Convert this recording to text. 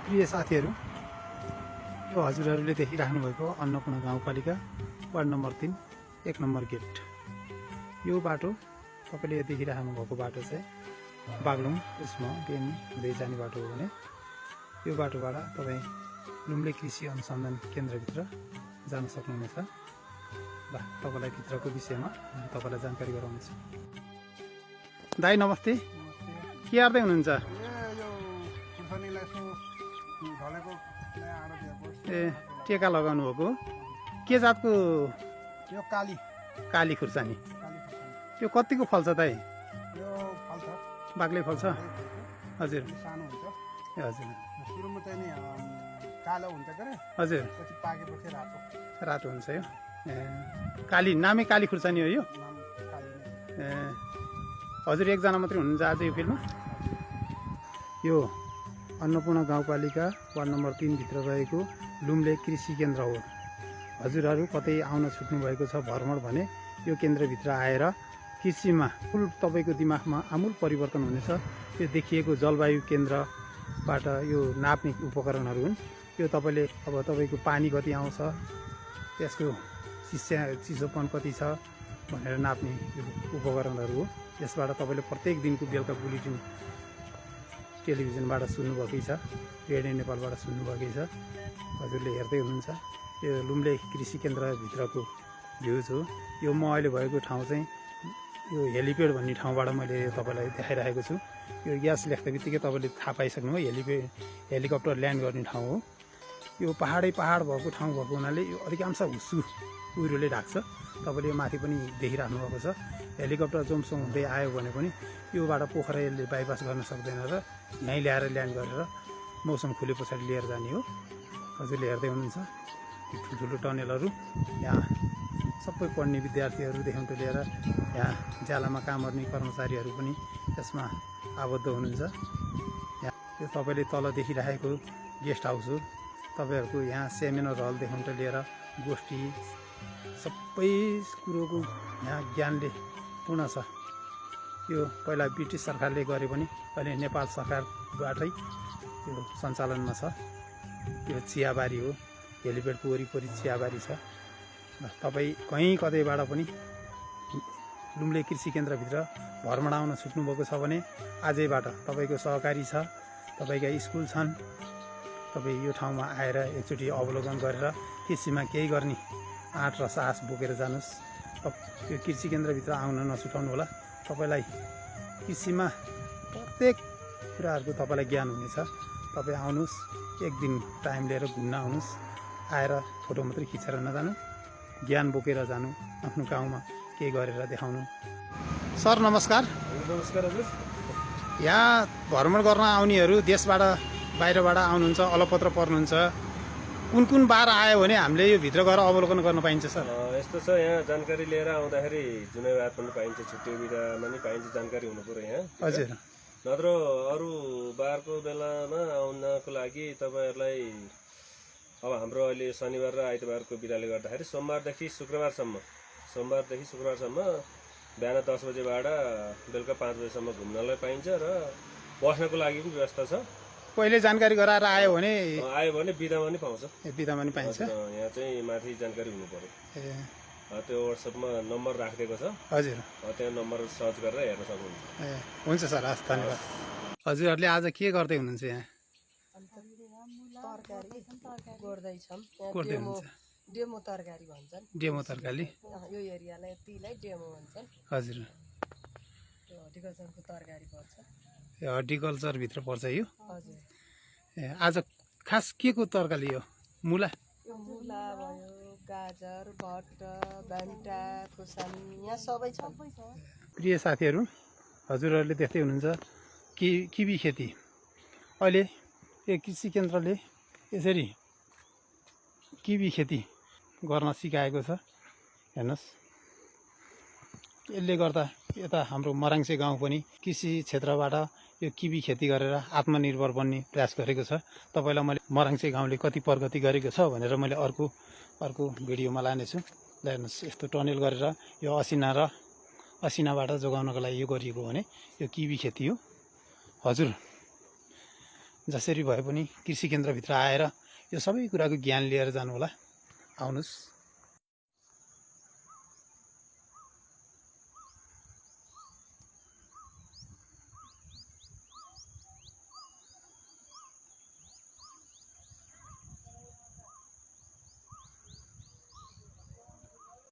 प्रिय साथीहरू, यो हजुरहरूले देखिराख्नु भएको अन्नपूर्ण गाउँपालिका वार्ड नम्बर 3 1 नम्बर गेट। यो बाटो तपाईँले देखिराख्नु भएको बाटो चाहिँ बागलुङ उसमा बेन हुँदै जाने बाटो हो भने यो बाटोबाट तपाईँ लुम्ले कृषि अनुसन्धान केन्द्रभित्र जान सक्नुहुनेछ। ल तपाईँलाई भित्रको विषयमा तपाईँलाई जानकारी गराउनेछु। दाइ नमस्ते, के गर्दै हुनुहुन्छ? ए टेका लगाउनु भएको के जातको? यो काली खुर्सानी। यो कतिको फल्छ दाइ? यो फल्छ, बाक्लै फल्छ। हजुर सानो हुन्छ। ए हजुर सुरुमा चाहिँ नि कालो हुन्छ के अरे, हजुर पछि पाकेपछि रातो रातो हुन्छ। यो ए काली, नामै काली खुर्सानी हो यो? नाम काली नै। ए हजुर एकजना मात्रै हुनुहुन्छ आज यो फिल्डमा? यो अन्नपूर्ण गाउँपालिका वार्ड नम्बर 3 भित्र रहेको लुम्ले कृषि केन्द्र हो। हजुरहरू कतै आउन छुट्नु भएको छ भ्रमण भने यो केन्द्रभित्र आएर कृषिमा फुल तपाईँको दिमागमा आमूल परिवर्तन हुनेछ। यो देखिएको जलवायु केन्द्रबाट यो नाप्ने उपकरणहरू हुन्। यो तपाईँले अब तपाईँको पानी कति आउँछ, त्यसको चिसोपन कति छ भनेर नाप्ने यो उपकरणहरू हो। यसबाट तपाईँले प्रत्येक दिनको बेलुका बुलेटिन टेलिभिजनबाट सुन्नुभएकै छ, रेडियो नेपालबाट सुन्नुभएकै छ। हजुरले हेर्दै हुनुहुन्छ। यो लुम्ले कृषि केन्द्रभित्रको भ्युज हो। यो म अहिले भएको ठाउँ चाहिँ यो हेलिप्याड भन्ने ठाउँबाट मैले तपाईँलाई देखाइरहेको छु। यो ग्यास लेख्दा बित्तिकै तपाईँले थाहा पाइसक्नुभयो हेलिकप्टर ल्यान्ड गर्ने ठाउँ हो। यो पहाड भएको ठाउँ भएको हुनाले यो अधिकांश हुस्सु कुहिरोले ढाक्छ। तपाईँले यो माथि पनि देखिराख्नु भएको छ। हेलिकप्टर जोमसोम हुँदै आयो भने पनि योबाट पोखराले बाइपास गर्न सक्दैन र यहीँ ल्याएर ल्यान्ड गरेर मौसम खुले पछाडि लिएर जाने हो। हजुरले हेर्दै हुनुहुन्छ ठुल्ठुलो टनेलहरू। यहाँ सबै पढ्ने विद्यार्थीहरूदेखि लिएर यहाँ ज्यालामा काम गर्ने कर्मचारीहरू पनि यसमा आबद्ध हुनुहुन्छ। यहाँ यो तपाईँले तल देखिरहेको गेस्ट हाउस हो। तपाईँहरूको यहाँ सेमिनार हलदेखि लिएर गोष्ठी सबै कुरोको यहाँ ज्ञानले पूर्ण छ। यो पहिला ब्रिटिस सरकारले गरे पनि अहिले नेपाल सरकारबाटै यो सञ्चालनमा छ। यो चियाबारी हो, हेलिप्याडको वरिपरि चियाबारी छ। तपाईँ कहीँ कतैबाट पनि लुम्ले कृषि केन्द्रभित्र भ्रमण आउन छुट्नुभएको छ भने आजैबाट तपाईँको सहकारी छ, तपाईँका स्कुल छन्, तपाईँ यो ठाउँमा आएर एकचोटि अवलोकन गरेर कृषिमा केही गर्ने आँट र साहस बोकेर जानुहोस्। यो कृषि केन्द्रभित्र आउन नछुटाउनु होला। तपाईँलाई कृषिमा प्रत्येक कुराहरूको तपाईँलाई ज्ञान हुनेछ। तपाईँ आउनुहोस्, एक दिन टाइम लिएर घुम्न आउनुहोस्। आएर फोटो मात्रै खिचेर नजानु, ज्ञान बोकेर जानु, आफ्नो गाउँमा केही गरेर देखाउनु। सर नमस्कार। नमस्कार हजुर। यहाँ भ्रमण गर्न आउनेहरू देशबाट बाहिरबाट आउनुहुन्छ, अलपत्र पर्नुहुन्छ, कुन बार आयो भने हामीले यो भित्र गएर अवलोकन गर्न पाइन्छ सर? यस्तो छ, यहाँ जानकारी लिएर आउँदाखेरि जुनै बार पनि पाइन्छ, छुट्टी बिदामा नि पाइन्छ, जानकारी हुनु पर्यो यहाँ। हजुर। नत्र अरू बारको बेलामा आउनको लागि तपाईँहरूलाई अब हाम्रो अहिले शनिबार र आइतबारको बिदाले गर्दाखेरि सोमबारदेखि शुक्रबारसम्म बिहान 10 बजेबाट बेलुका 5 बजेसम्म घुम्नलाई पाइन्छ र बस्नको लागि पनि व्यवस्था छ। पहिले जानकारी गराएर आयो भने बिदामा नि पाउँछ। बिदामा नि पाइन्छ। यहाँ चाहिँ माथि जानकारी हुनु पर्यो। त्यो वाट्सएपमा नम्बर राखिदिएको छ। हजुर। त्यहाँ नम्बर सर्च गरेर हेर्न सक्नुहुन्छ। ए हुन्छ सर, हस् धन्यवाद। हजुरहरूले आज के गर्दै हुनुहुन्छ यहाँ? गर्दै हुनुहुन्छ डेमो तरकारी भन्छन्। डेमो तरकारी? यो एरियालाई यतिलाई डेमो भन्छन्। हजुर। यो हर्टिकल्चरको तरकारी पर्छ। ए हर्टिकल्चरभित्र पर्छ यो? हजुर। ए आज खास के को तरकारी हो? मुला? यो मुला भयो, गाजर, भट्ट, भ्यान्टा, खुर्सानी, यहाँ सबै छ। प्रिय साथीहरू, हजुरहरूले देख्दै हुनुहुन्छ किवी खेती। अहिले यो कृषि केन्द्रले यसरी किवी खेती गर्न सिकाएको छ। हेर्नुहोस्, यसले गर्दा यता हाम्रो मराङ्से गाउँ पनि कृषि क्षेत्रबाट यो किवी खेती गरेर आत्मनिर्भर बन्ने प्रयास गरेको छ। तपाईँलाई मैले मराङ्से गाउँले कति प्रगति गरेको छ भनेर मैले अर्को भिडियोमा लानेछु। ल हेर्नुहोस्, यस्तो टनेल गरेर यो असिनाबाट जोगाउनको लागि यो गरिएको भने यो किवी खेती हो। हजुर जसरी भए पनि कृषि केन्द्रभित्र आएर यो सबै कुराको ज्ञान लिएर जानुहोला। आउनुहोस्।